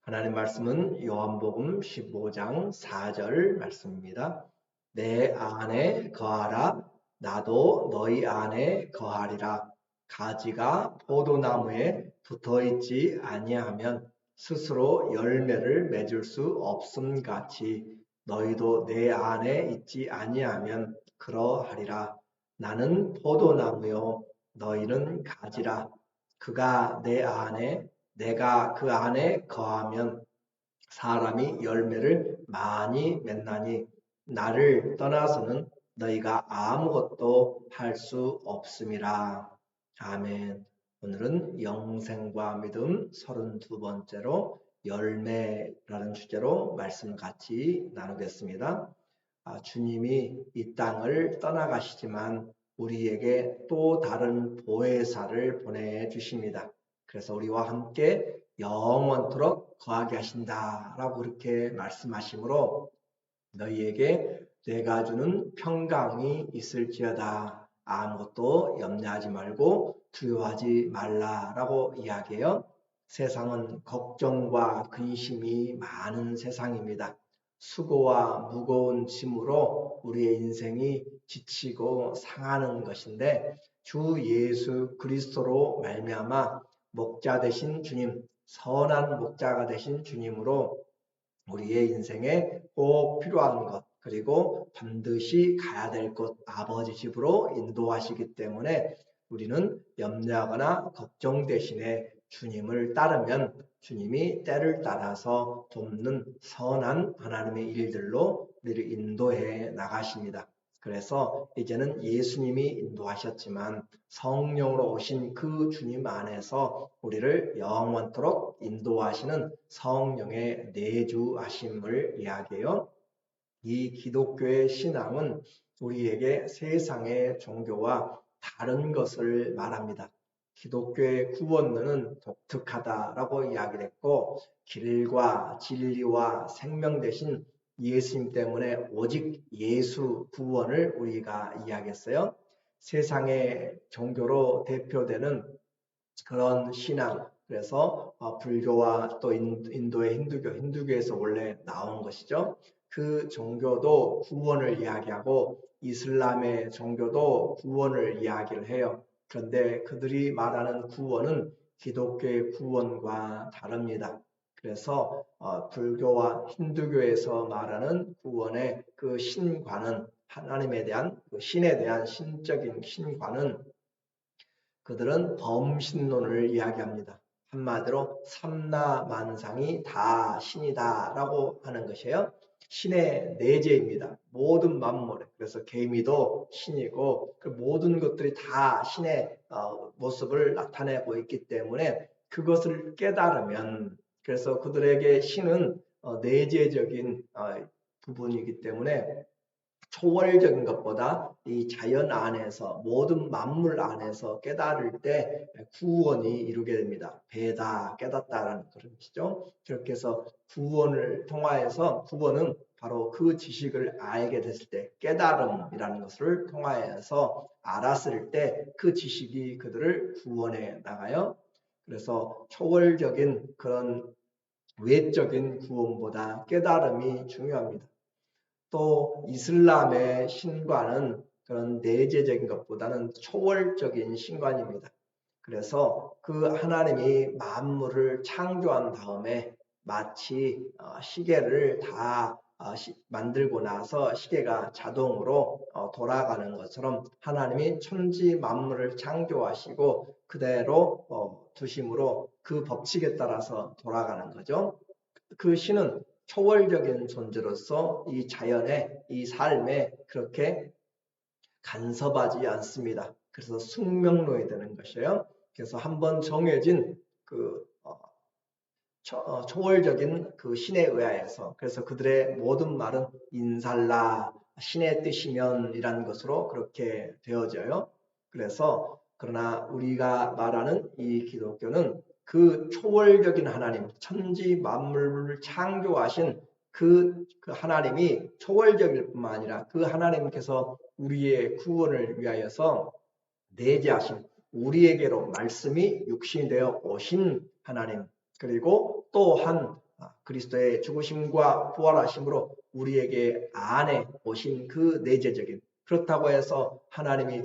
하나님 말씀은 요한복음 15장 4절 말씀입니다. 내 안에 거하라. 나도 너희 안에 거하리라. 가지가 포도나무에 붙어있지 아니하면 스스로 열매를 맺을 수 없음 같이 너희도 내 안에 있지 아니하면 그러하리라. 나는 포도나무요 너희는 가지라. 그가 내 안에 내가 그 안에 거하면 사람이 열매를 많이 맺나니 나를 떠나서는 너희가 아무것도 할 수 없음이라. 아멘. 오늘은 영생과 믿음 32번째로 열매라는 주제로 말씀 같이 나누겠습니다. 주님이 이 땅을 떠나가시지만 우리에게 또 다른 보혜사를 보내주십니다. 그래서 우리와 함께 영원토록 거하게 하신다라고 그렇게 말씀하시므로 너희에게 내가 주는 평강이 있을지어다. 아무것도 염려하지 말고 두려워하지 말라라고 이야기해요. 세상은 걱정과 근심이 많은 세상입니다. 수고와 무거운 짐으로 우리의 인생이 지치고 상하는 것인데 주 예수 그리스도로 말미암아 목자 되신 주님, 선한 목자가 되신 주님으로 우리의 인생에 꼭 필요한 것, 그리고 반드시 가야 될 곳, 아버지 집으로 인도하시기 때문에 우리는 염려하거나 걱정 대신에 주님을 따르면 주님이 때를 따라서 돕는 선한 하나님의 일들로 우리를 인도해 나가십니다. 그래서 이제는 예수님이 인도하셨지만 성령으로 오신 그 주님 안에서 우리를 영원토록 인도하시는 성령의 내주하심을 이야기해요. 이 기독교의 신앙은 우리에게 세상의 종교와 다른 것을 말합니다. 기독교의 구원론은 독특하다라고 이야기를 했고 길과 진리와 생명 되신 예수님 때문에 오직 예수 구원을 우리가 이야기했어요. 세상의 종교로 대표되는 그런 신앙, 그래서 불교와 또 인도의 힌두교에서 원래 나온 것이죠. 그 종교도 구원을 이야기하고 이슬람의 종교도 구원을 이야기를 해요. 그런데 그들이 말하는 구원은 기독교의 구원과 다릅니다. 그래서 불교와 힌두교에서 말하는 구원의 그 신관은 하나님에 대한 그 신에 대한 신적인 신관은 그들은 범신론을 이야기합니다. 한마디로 삼라만상이 다 신이다라고 하는 것이에요. 신의 내재입니다. 모든 만물, 그래서 개미도 신이고 그 모든 것들이 다 신의 모습을 나타내고 있기 때문에 그것을 깨달으면, 그래서 그들에게 신은 내재적인 부분이기 때문에 초월적인 것보다 이 자연 안에서 모든 만물 안에서 깨달을 때 구원이 이루게 됩니다. 배다 깨닫다라는 그런 뜻이죠. 그렇게 해서 구원을 통하여서 구원은 바로 그 지식을 알게 됐을 때 깨달음이라는 것을 통하여서 알았을 때 그 지식이 그들을 구원해 나가요. 그래서 초월적인 그런 외적인 구원보다 깨달음이 중요합니다. 또 이슬람의 신관은 그런 내재적인 것보다는 초월적인 신관입니다. 그래서 그 하나님이 만물을 창조한 다음에 마치 시계를 다 만들고 나서 시계가 자동으로 돌아가는 것처럼 하나님이 천지 만물을 창조하시고 그대로 두심으로 그 법칙에 따라서 돌아가는 거죠. 그 신은 초월적인 존재로서 이 자연에, 이 삶에 그렇게 간섭하지 않습니다. 그래서 숙명론이 되는 것이에요. 그래서 한번 정해진 그 초월적인 그 신에 의하여서, 그래서 그들의 모든 말은 인살라, 신의 뜻이면 이라는 것으로 그렇게 되어져요. 그래서 그러나 우리가 말하는 이 기독교는 그 초월적인 하나님, 천지 만물을 창조하신 그 하나님이 초월적일 뿐만 아니라 그 하나님께서 우리의 구원을 위하여서 내재하신, 우리에게로 말씀이 육신이 되어 오신 하나님, 그리고 또한 그리스도의 죽으심과 부활하심으로 우리에게 안에 오신 그 내재적인, 그렇다고 해서 하나님이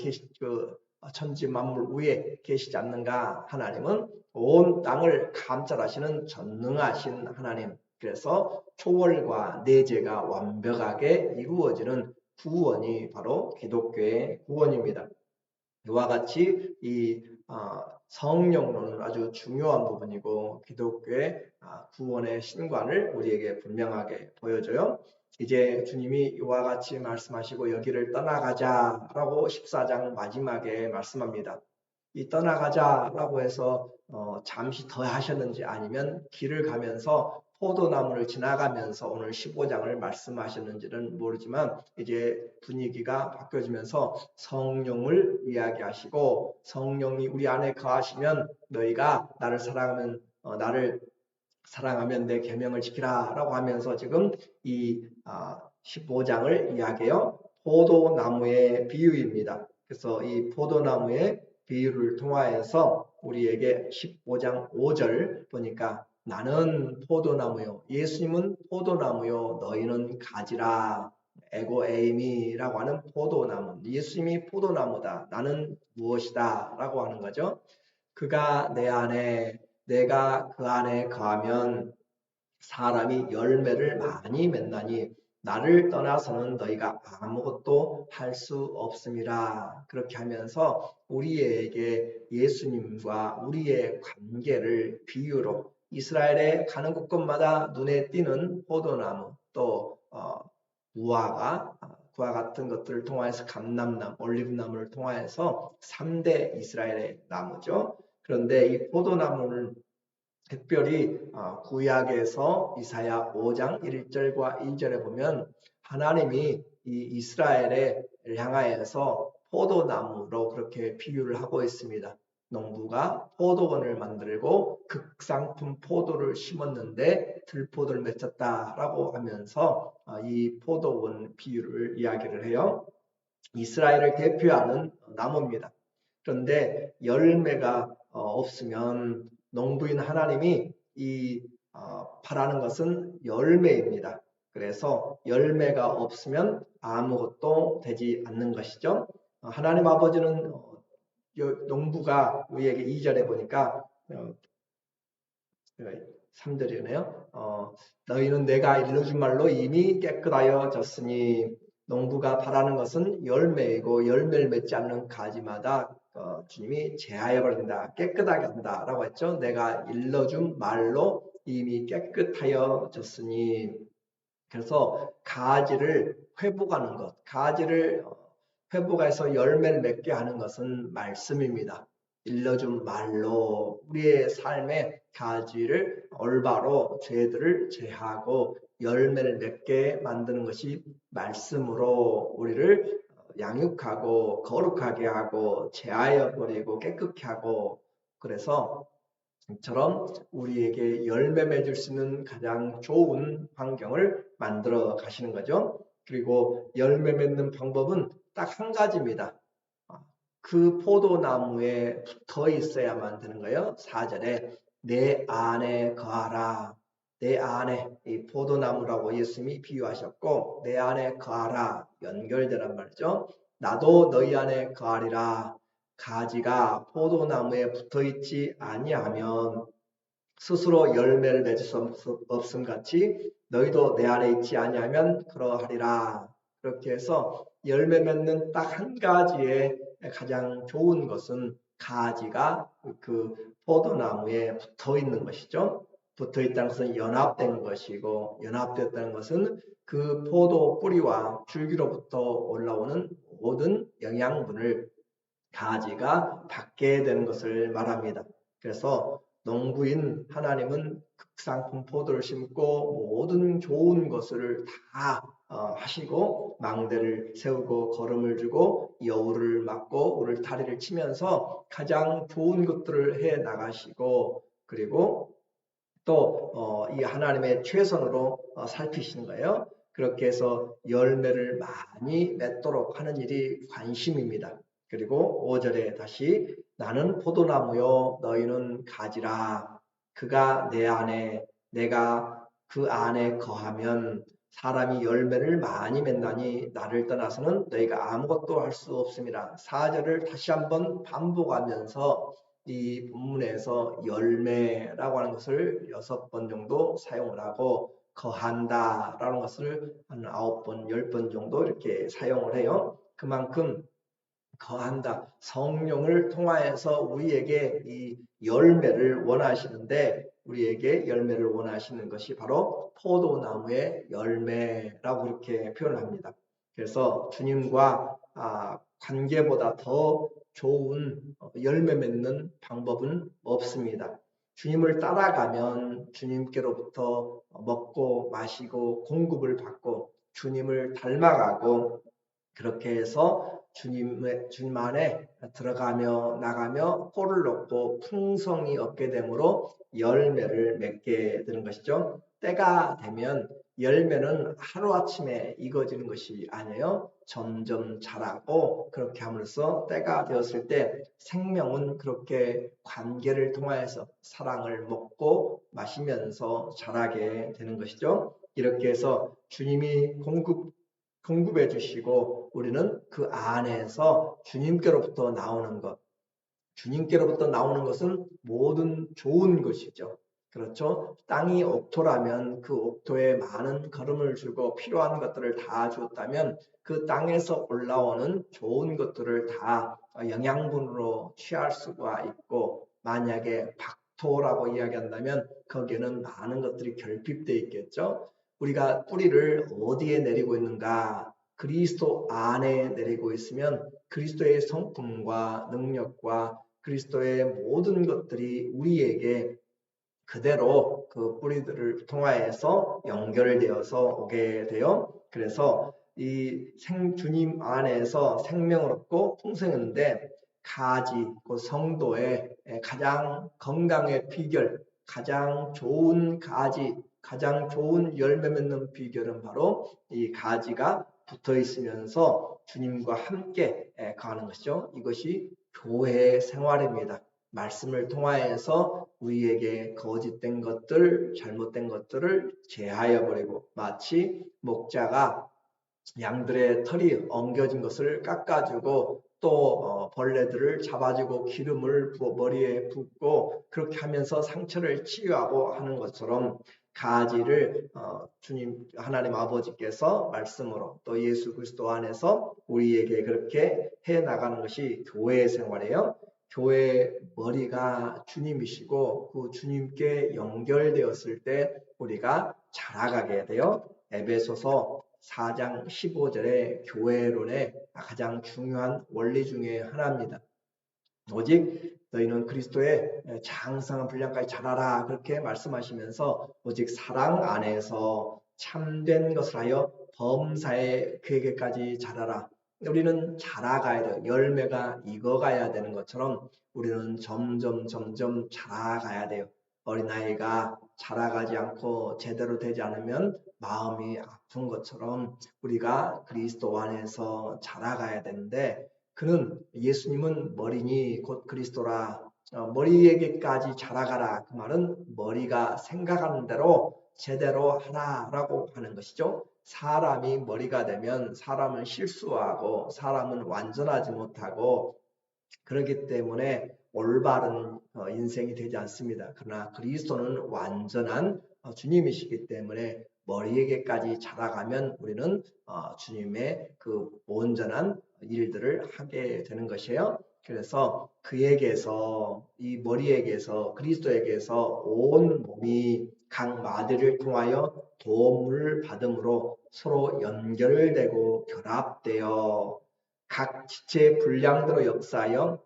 천지 만물 위에 계시지 않는가? 하나님은 온 땅을 감찰하시는 전능하신 하나님. 그래서 초월과 내재가 완벽하게 이루어지는 구원이 바로 기독교의 구원입니다. 이와 같이 이 성령론은 아주 중요한 부분이고 기독교의 구원의 신관을 우리에게 분명하게 보여줘요. 이제 주님이 이와 같이 말씀하시고 여기를 떠나가자라고 14장 마지막에 말씀합니다. 이 떠나가자라고 해서 잠시 더 하셨는지 아니면 길을 가면서 포도나무를 지나가면서 오늘 15장을 말씀하셨는지는 모르지만 이제 분위기가 바뀌어지면서 성령을 이야기하시고 성령이 우리 안에 거하시면 너희가 나를 사랑하면 내 계명을 지키라 라고 하면서 지금 이 15장을 이야기해요. 포도나무의 비유입니다. 그래서 이 포도나무의 비유를 통하여서 우리에게 15장 5절 보니까 나는 포도나무요. 예수님은 포도나무요. 너희는 가지라. 에고 에이미라고 하는 포도나무. 예수님이 포도나무다. 나는 무엇이다. 라고 하는 거죠. 그가 내 안에 내가 그 안에 거하면 사람이 열매를 많이 맺나니 나를 떠나서는 너희가 아무것도 할 수 없음이라. 그렇게 하면서 우리에게 예수님과 우리의 관계를 비유로 이스라엘에 가는 곳곳마다 눈에 띄는 포도나무 또 무화과 그와 같은 것들을 통하여서 감람나무, 올리브나무를 통하여서 3대 이스라엘의 나무죠. 그런데 이 포도나무는 특별히 구약에서 이사야 5장 1절과 2절에 보면 하나님이 이 이스라엘을 향하여서 포도나무로 그렇게 비유를 하고 있습니다. 농부가 포도원을 만들고 극상품 포도를 심었는데 들포도를 맺혔다라고 하면서 이 포도원 비유를 이야기를 해요. 이스라엘을 대표하는 나무입니다. 그런데 열매가 없으면 농부인 하나님이 바라는 것은 열매입니다. 그래서 열매가 없으면 아무것도 되지 않는 것이죠. 하나님 아버지는 농부가 우리에게 2절에 보니까 3절이네요. 너희는 내가 일러준 말로 이미 깨끗하여졌으니 농부가 바라는 것은 열매이고 열매를 맺지 않는 가지마다 주님이 제하여 버린다. 깨끗하게 한다. 라고 했죠. 내가 일러준 말로 이미 깨끗하여졌으니 그래서 가지를 회복하는 것, 가지를 회복해서 열매를 맺게 하는 것은 말씀입니다. 일러준 말로 우리의 삶의 가지를 올바로 죄들을 제하고 열매를 맺게 만드는 것이 말씀으로 우리를 양육하고 거룩하게 하고 제하여 버리고 깨끗게 하고 그래서 처럼 우리에게 열매 맺을 수 있는 가장 좋은 환경을 만들어 가시는 거죠. 그리고 열매 맺는 방법은 딱 한 가지입니다. 그 포도나무에 붙어 있어야만 되는 거예요. 4절에 내 안에 거하라. 내 안에 이 포도나무라고 예수님이 비유하셨고 내 안에 거하라 연결되란 말이죠. 나도 너희 안에 거하리라. 가지가 포도나무에 붙어 있지 아니하면 스스로 열매를 맺을 수 없음 같이 너희도 내 안에 있지 아니하면 그러하리라. 그렇게 해서 열매 맺는 딱 한 가지의 가장 좋은 것은 가지가 그 포도나무에 붙어 있는 것이죠. 붙어 있다는 것은 연합된 것이고 연합되었다는 것은 그 포도 뿌리와 줄기로부터 올라오는 모든 영양분을 가지가 받게 되는 것을 말합니다. 그래서 농부인 하나님은 극상품 포도를 심고 모든 좋은 것을 다 하시고 망대를 세우고 거름을 주고 여우를 막고 울타리를 치면서 가장 좋은 것들을 해 나가시고 그리고 또 이 하나님의 최선으로 살피시는 거예요. 그렇게 해서 열매를 많이 맺도록 하는 일이 관심입니다. 그리고 5절에 다시 나는 포도나무요 너희는 가지라. 그가 내 안에 내가 그 안에 거하면 사람이 열매를 많이 맺나니 나를 떠나서는 너희가 아무것도 할 수 없습니다. 4절을 다시 한번 반복하면서 이 본문에서 열매라고 하는 것을 6번 정도 사용을 하고 거한다라는 것을 한 9번, 10번 정도 이렇게 사용을 해요. 그만큼 거한다. 성령을 통하여서 우리에게 이 열매를 원하시는데 우리에게 열매를 원하시는 것이 바로 포도나무의 열매라고 그렇게 표현합니다. 그래서 주님과 관계보다 더 좋은 열매 맺는 방법은 없습니다. 주님을 따라가면 주님께로부터 먹고 마시고 공급을 받고 주님을 닮아가고 그렇게 해서 주님 안에 들어가며 나가며 꼴을 넣고 풍성이 얻게 되므로 열매를 맺게 되는 것이죠. 때가 되면 열매는 하루아침에 익어지는 것이 아니에요. 점점 자라고 그렇게 함으로써 때가 되었을 때 생명은 그렇게 관계를 통하여서 사랑을 먹고 마시면서 자라게 되는 것이죠. 이렇게 해서 주님이 공급해 주시고 우리는 그 안에서 주님께로부터 나오는 것, 주님께로부터 나오는 것은 모든 좋은 것이죠. 그렇죠? 땅이 옥토라면 그 옥토에 많은 거름을 주고 필요한 것들을 다 주었다면 그 땅에서 올라오는 좋은 것들을 다 영양분으로 취할 수가 있고 만약에 박토라고 이야기한다면 거기에는 많은 것들이 결핍되어 있겠죠. 우리가 뿌리를 어디에 내리고 있는가? 그리스도 안에 내리고 있으면 그리스도의 성품과 능력과 그리스도의 모든 것들이 우리에게 그대로 그 뿌리들을 통하여서 연결되어서 오게 돼요. 그래서 이 주님 안에서 생명을 얻고 풍성했는데 가지, 그 성도의 가장 건강의 비결, 가장 좋은 가지, 가장 좋은 열매 맺는 비결은 바로 이 가지가 붙어 있으면서 주님과 함께 가는 것이죠. 이것이 교회 생활입니다. 말씀을 통하여서 우리에게 거짓된 것들, 잘못된 것들을 제하여 버리고 마치 목자가 양들의 털이 엉겨진 것을 깎아주고 또 벌레들을 잡아주고 기름을 머리에 붓고 그렇게 하면서 상처를 치유하고 하는 것처럼 가지를 주님 하나님 아버지께서 말씀으로 또 예수 그리스도 안에서 우리에게 그렇게 해 나가는 것이 교회 생활이에요. 교회 머리가 주님이시고 그 주님께 연결되었을 때 우리가 자라가게 돼요. 에베소서 4장 15절의 교회론의 가장 중요한 원리 중에 하나입니다. 오직 너희는 그리스도의 장성한 분량까지 자라라 그렇게 말씀하시면서 오직 사랑 안에서 참된 것을 하여 범사의 그에게까지 자라라. 우리는 자라가야 돼요. 열매가 익어가야 되는 것처럼 우리는 점점 자라가야 돼요. 어린아이가 자라가지 않고 제대로 되지 않으면 마음이 아픈 것처럼 우리가 그리스도 안에서 자라가야 되는데 그는 예수님은 머리니 곧 그리스도라 머리에게까지 자라가라 그 말은 머리가 생각하는 대로 제대로 하라라고 하는 것이죠. 사람이 머리가 되면 사람은 실수하고 사람은 완전하지 못하고 그렇기 때문에 올바른 인생이 되지 않습니다. 그러나 그리스도는 완전한 주님이시기 때문에 머리에게까지 자라가면 우리는 주님의 그 온전한 일들을 하게 되는 것이에요. 그래서 그에게서 이 머리에게서 그리스도에게서 온 몸이 각 마디를 통하여 도움을 받음으로 서로 연결되고 결합되어 각 지체의 분량대로 역사하여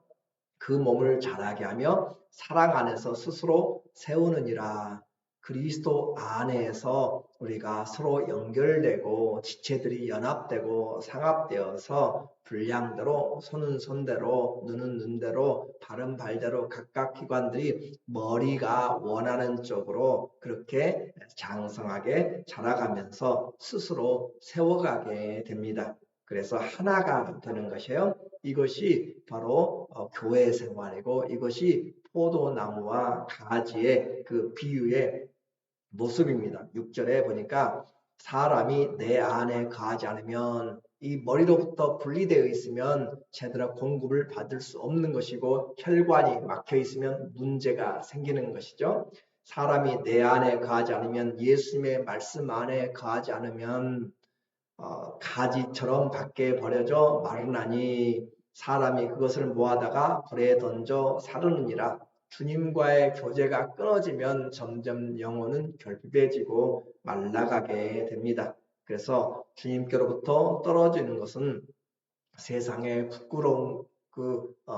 그 몸을 자라게 하며 사랑 안에서 스스로 세우느니라. 그리스도 안에서 우리가 서로 연결되고 지체들이 연합되고 상합되어서 분량대로 손은 손대로 눈은 눈대로 발은 발대로 각각 기관들이 머리가 원하는 쪽으로 그렇게 장성하게 자라가면서 스스로 세워가게 됩니다. 그래서 하나가 되는 것이에요. 이것이 바로 교회 생활이고 이것이 포도나무와 가지의 그 비유의 모습입니다. 6절에 보니까 사람이 내 안에 거하지 않으면 이 머리로부터 분리되어 있으면 제대로 공급을 받을 수 없는 것이고 혈관이 막혀 있으면 문제가 생기는 것이죠. 사람이 내 안에 거하지 않으면 예수님의 말씀 안에 거하지 않으면 가지처럼 밖에 버려져 마르나니 사람이 그것을 모아다가 불에 던져 사르느니라. 주님과의 교제가 끊어지면 점점 영혼은 결핍해지고 말라가게 됩니다. 그래서 주님께로부터 떨어지는 것은 세상에 부끄러운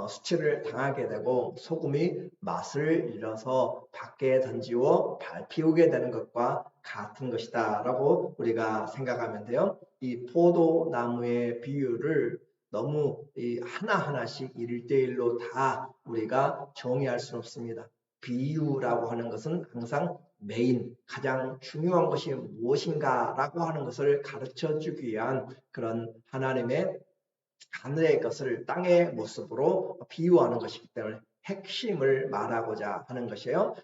수치를 당하게 되고 소금이 맛을 잃어서 밖에 던지고 밟히우게 되는 것과 같은 것이다 라고 우리가 생각하면 돼요. 이 포도나무의 비유를 너무 하나하나씩 1대1로 다 우리가 정의할 수는 없습니다. 비유라고 하는 것은 항상 메인, 가장 중요한 것이 무엇인가 라고 하는 것을 가르쳐 주기 위한 그런 하나님의 하늘의 것을 땅의 모습으로 비유하는 것이기 때문에 핵심을 말하고자 하는 것이에요.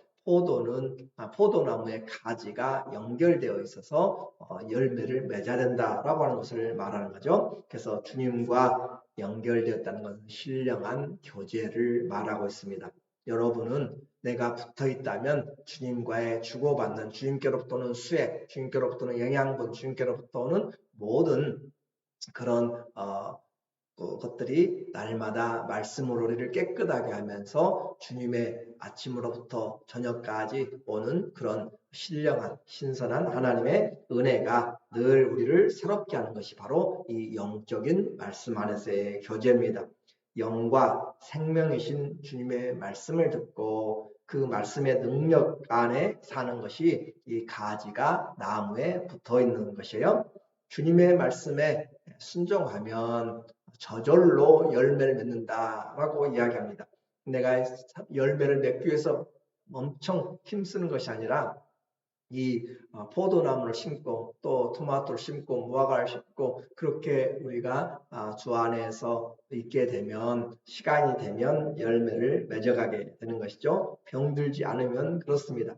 포도나무의 가지가 연결되어 있어서 열매를 맺어야 된다라고 하는 것을 말하는 거죠. 그래서 주님과 연결되었다는 것은 신령한 교제를 말하고 있습니다. 여러분은 내가 붙어 있다면 주님과의 주고받는 주님께로부터는 수액, 주님께로부터는 영양분, 주님께로부터는 모든 그런 것들이 날마다 말씀으로 우리를 깨끗하게 하면서 주님의 아침으로부터 저녁까지 오는 그런 신령한 신선한 하나님의 은혜가 늘 우리를 새롭게 하는 것이 바로 이 영적인 말씀 안에서의 교제입니다. 영과 생명이신 주님의 말씀을 듣고 그 말씀의 능력 안에 사는 것이 이 가지가 나무에 붙어 있는 것이에요. 주님의 말씀에 순종하면 저절로 열매를 맺는다라고 이야기합니다. 내가 열매를 맺기 위해서 엄청 힘쓰는 것이 아니라 이 포도나무를 심고 또 토마토를 심고 무화과를 심고 그렇게 우리가 주 안에서 있게 되면 시간이 되면 열매를 맺어가게 되는 것이죠. 병들지 않으면 그렇습니다.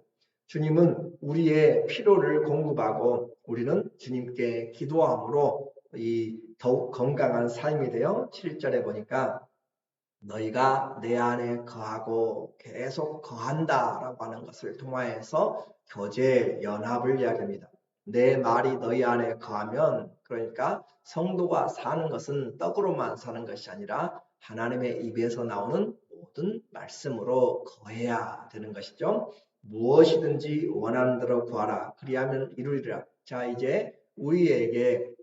주님은 우리의 필요를 공급하고 우리는 주님께 기도함으로 이 더욱 건강한 삶이 되어 7절에 보니까 너희가 내 안에 거하고 계속 거한다라고 하는 것을 통하여서 교제 연합을 이야기합니다. 내 말이 너희 안에 거하면 그러니까 성도가 사는 것은 떡으로만 사는 것이 아니라 하나님의 입에서 나오는 모든 말씀으로 거해야 되는 것이죠. 무엇이든지 원하는 대로 구하라. 그리하면 이루리라. 자, 이제 우리에게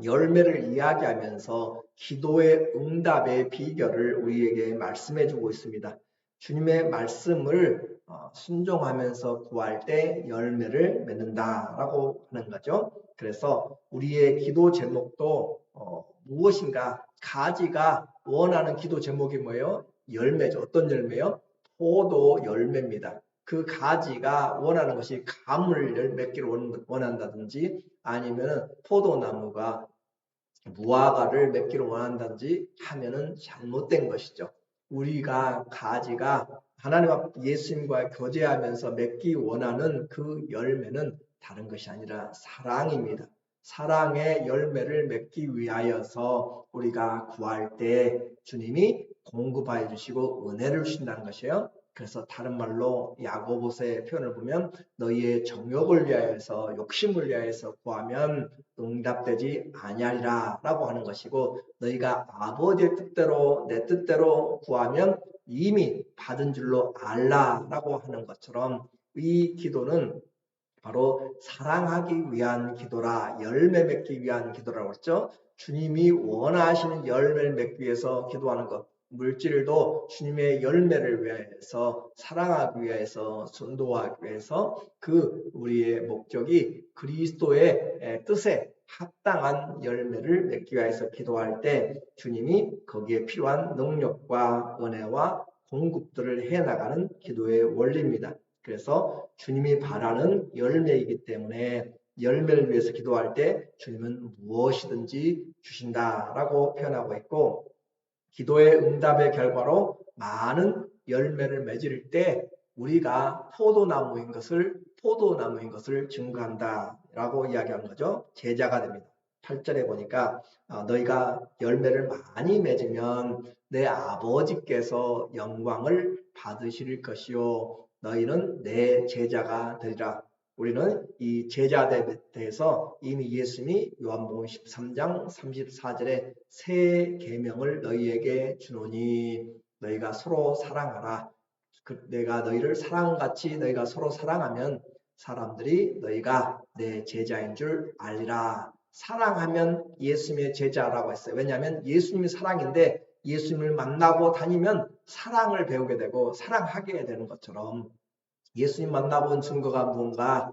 열매를 이야기하면서 기도의 응답의 비결을 우리에게 말씀해 주고 있습니다. 주님의 말씀을 순종하면서 구할 때 열매를 맺는다라고 하는 거죠. 그래서 우리의 기도 제목도 무엇인가 가지가 원하는 기도 제목이 뭐예요? 열매죠. 어떤 열매요? 포도 열매입니다. 그 가지가 원하는 것이 가물을 맺기를 원한다든지 아니면 포도나무가 무화과를 맺기를 원한다든지 하면은 잘못된 것이죠. 우리가 가지가 하나님 앞 예수님과 교제하면서 맺기 원하는 그 열매는 다른 것이 아니라 사랑입니다. 사랑의 열매를 맺기 위하여서 우리가 구할 때 주님이 공급하여 주시고 은혜를 주신다는 것이에요. 그래서 다른 말로 야고보서의 표현을 보면 너희의 정욕을 위하여서 욕심을 위하여서 구하면 응답되지 아니하리라 라고 하는 것이고 너희가 아버지의 뜻대로 내 뜻대로 구하면 이미 받은 줄로 알라 라고 하는 것처럼 이 기도는 바로 사랑하기 위한 기도라 열매 맺기 위한 기도라고 했죠. 주님이 원하시는 열매를 맺기 위해서 기도하는 것 물질도 주님의 열매를 위해서 사랑하기 위해서 전도하기 위해서 그 우리의 목적이 그리스도의 뜻에 합당한 열매를 맺기 위해서 기도할 때 주님이 거기에 필요한 능력과 은혜와 공급들을 해나가는 기도의 원리입니다. 그래서 주님이 바라는 열매이기 때문에 열매를 위해서 기도할 때 주님은 무엇이든지 주신다라고 표현하고 있고 기도의 응답의 결과로 많은 열매를 맺을 때 우리가 포도나무인 것을 포도나무인 것을 증거한다 라고 이야기하는 거죠. 제자가 됩니다. 8절에 보니까 너희가 열매를 많이 맺으면 내 아버지께서 영광을 받으실 것이요 너희는 내 제자가 되리라. 우리는 이 제자에 대해서 이미 예수님이 요한복음 13장 34절에 새 계명을 너희에게 주노니 너희가 서로 사랑하라. 내가 너희를 사랑같이 너희가 서로 사랑하면 사람들이 너희가 내 제자인 줄 알리라. 사랑하면 예수님의 제자라고 했어요. 왜냐하면 예수님이 사랑인데 예수님을 만나고 다니면 사랑을 배우게 되고 사랑하게 되는 것처럼 예수님 만나본 증거가 뭔가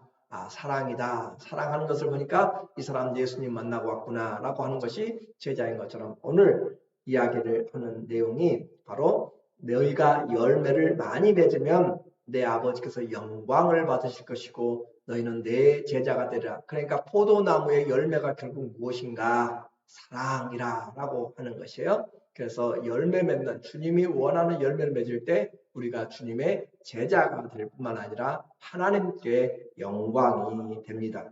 사랑이다. 사랑하는 것을 보니까 이 사람 예수님 만나고 왔구나 라고 하는 것이 제자인 것처럼 오늘 이야기를 하는 내용이 바로 너희가 열매를 많이 맺으면 내 아버지께서 영광을 받으실 것이고 너희는 내 제자가 되리라. 그러니까 포도나무의 열매가 결국 무엇인가? 사랑이라 라고 하는 것이에요. 그래서 열매 맺는 주님이 원하는 열매를 맺을 때 우리가 주님의 제자가 될 뿐만 아니라 하나님께 영광이 됩니다.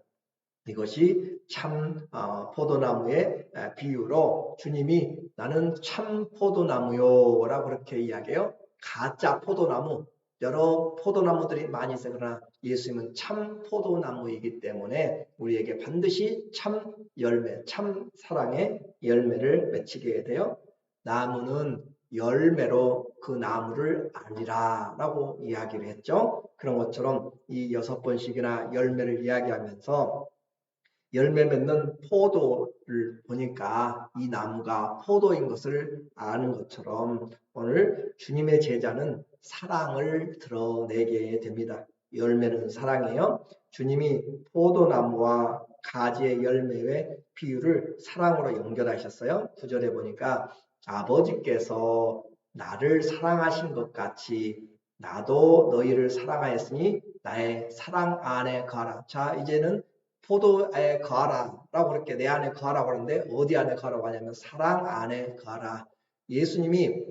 이것이 참 포도나무의 비유로 주님이 나는 참 포도나무요 라고 그렇게 이야기해요. 가짜 포도나무, 여러 포도나무들이 많이 있어요. 그러나 예수님은 참 포도나무이기 때문에 우리에게 반드시 참 열매, 참 사랑의 열매를 맺히게 돼요. 나무는 열매로 그 나무를 알리라 라고 이야기를 했죠. 그런 것처럼 이 6번씩이나 열매를 이야기하면서 열매 맺는 포도를 보니까 이 나무가 포도인 것을 아는 것처럼 오늘 주님의 제자는 사랑을 드러내게 됩니다. 열매는 사랑이에요. 주님이 포도나무와 가지의 열매의 비유를 사랑으로 연결하셨어요. 9절에 보니까 아버지께서 나를 사랑하신 것 같이 나도 너희를 사랑하였으니 나의 사랑 안에 거하라. 자, 이제는 포도에 거하라 라고 그렇게 내 안에 거하라고 하는데 어디 안에 거하라고 하냐면 사랑 안에 거하라. 예수님이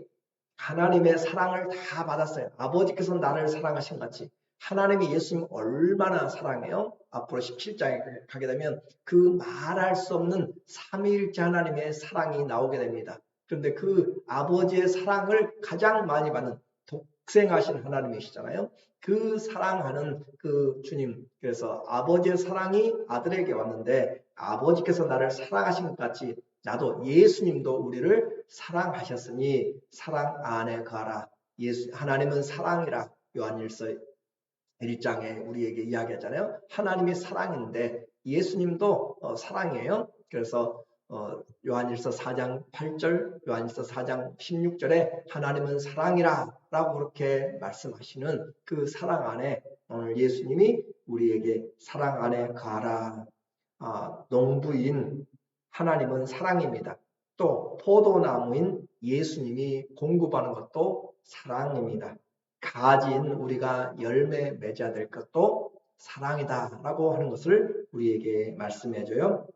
하나님의 사랑을 다 받았어요. 아버지께서 나를 사랑하신 같이 하나님이 예수님 얼마나 사랑해요? 앞으로 17장에 가게 되면 그 말할 수 없는 삼위일체 하나님의 사랑이 나오게 됩니다. 그런데 그 아버지의 사랑을 가장 많이 받는 독생하신 하나님이시잖아요. 그 사랑하는 그 주님, 그래서 아버지의 사랑이 아들에게 왔는데 아버지께서 나를 사랑하신 것 같이 나도 예수님도 우리를 사랑하셨으니 사랑 안에 거하라. 하나님은 사랑이라 요한일서 1장에 우리에게 이야기하잖아요. 하나님이 사랑인데 예수님도 사랑이에요. 그래서 요한일서 4장 8절, 요한일서 4장 16절에 하나님은 사랑이라 라고 그렇게 말씀하시는 그 사랑 안에 오늘 예수님이 우리에게 사랑 안에 가라. 농부인 하나님은 사랑입니다. 또 포도나무인 예수님이 공급하는 것도 사랑입니다. 가지인 우리가 열매 맺어야 될 것도 사랑이다 라고 하는 것을 우리에게 말씀해줘요.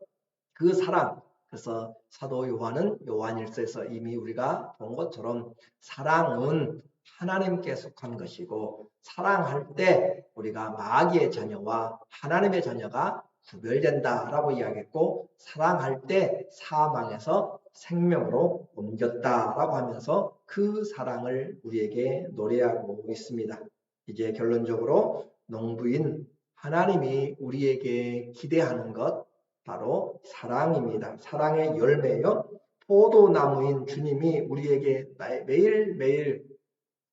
그 사랑, 그래서 사도 요한은 요한일서에서 이미 우리가 본 것처럼 사랑은 하나님께 속한 것이고 사랑할 때 우리가 마귀의 자녀와 하나님의 자녀가 구별된다라고 이야기했고 사랑할 때 사망에서 생명으로 옮겼다라고 하면서 그 사랑을 우리에게 노래하고 있습니다. 이제 결론적으로 농부인 하나님이 우리에게 기대하는 것 바로 사랑입니다. 사랑의 열매요. 포도나무인 주님이 우리에게 매일매일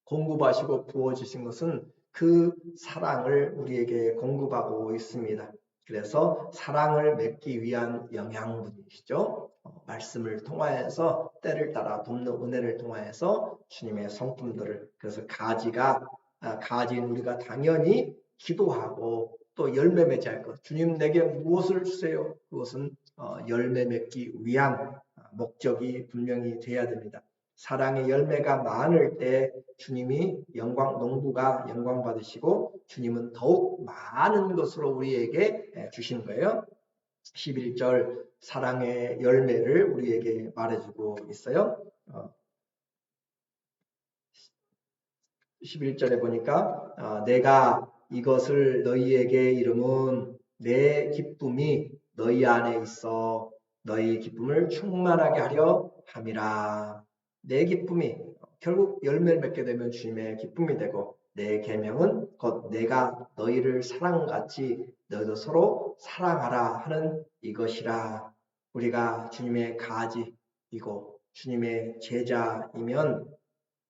공급하시고 부어주신 것은 그 사랑을 우리에게 공급하고 있습니다. 그래서 사랑을 맺기 위한 영양분이시죠. 말씀을 통하여서 때를 따라 돕는 은혜를 통하여서 주님의 성품들을 그래서 가지인 우리가 당연히 기도하고 또 열매 맺어야 할 것. 주님 내게 무엇을 주세요? 그것은 열매 맺기 위한 목적이 분명히 돼야 됩니다. 사랑의 열매가 많을 때 주님이 농부가 영광 받으시고 주님은 더욱 많은 것으로 우리에게 주신 거예요. 11절 사랑의 열매를 우리에게 말해주고 있어요. 11절에 보니까 내가 이것을 너희에게 이름은 내 기쁨이 너희 안에 있어 너희 기쁨을 충만하게 하려 함이라. 내 기쁨이 결국 열매를 맺게 되면 주님의 기쁨이 되고 내 계명은 곧 내가 너희를 사랑같이 너희도 서로 사랑하라 하는 이것이라. 우리가 주님의 가지이고 주님의 제자이면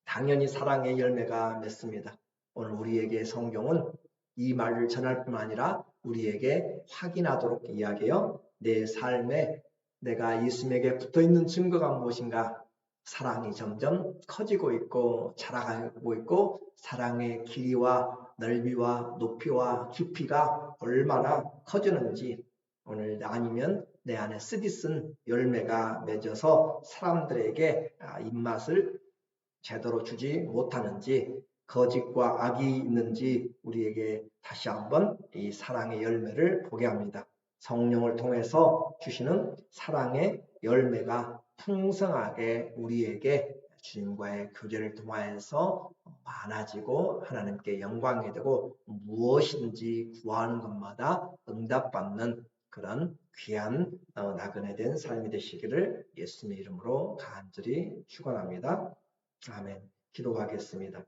당연히 사랑의 열매가 맺습니다. 오늘 우리에게 성경은 이 말을 전할 뿐 아니라 우리에게 확인하도록 이야기해요. 내 삶에 내가 예수님에게 붙어있는 증거가 무엇인가? 사랑이 점점 커지고 있고 자라가고 있고 사랑의 길이와 넓이와 높이와 깊이가 얼마나 커지는지 오늘 아니면 내 안에 쓰디쓴 열매가 맺어서 사람들에게 입맛을 제대로 주지 못하는지 거짓과 악이 있는지 우리에게 다시 한번 이 사랑의 열매를 보게 합니다. 성령을 통해서 주시는 사랑의 열매가 풍성하게 우리에게 주님과의 교제를 통하여서 많아지고 하나님께 영광이 되고 무엇인지 구하는 것마다 응답받는 그런 귀한 나그네 된 삶이 되시기를 예수님의 이름으로 간절히 축원합니다. 아멘. 기도하겠습니다.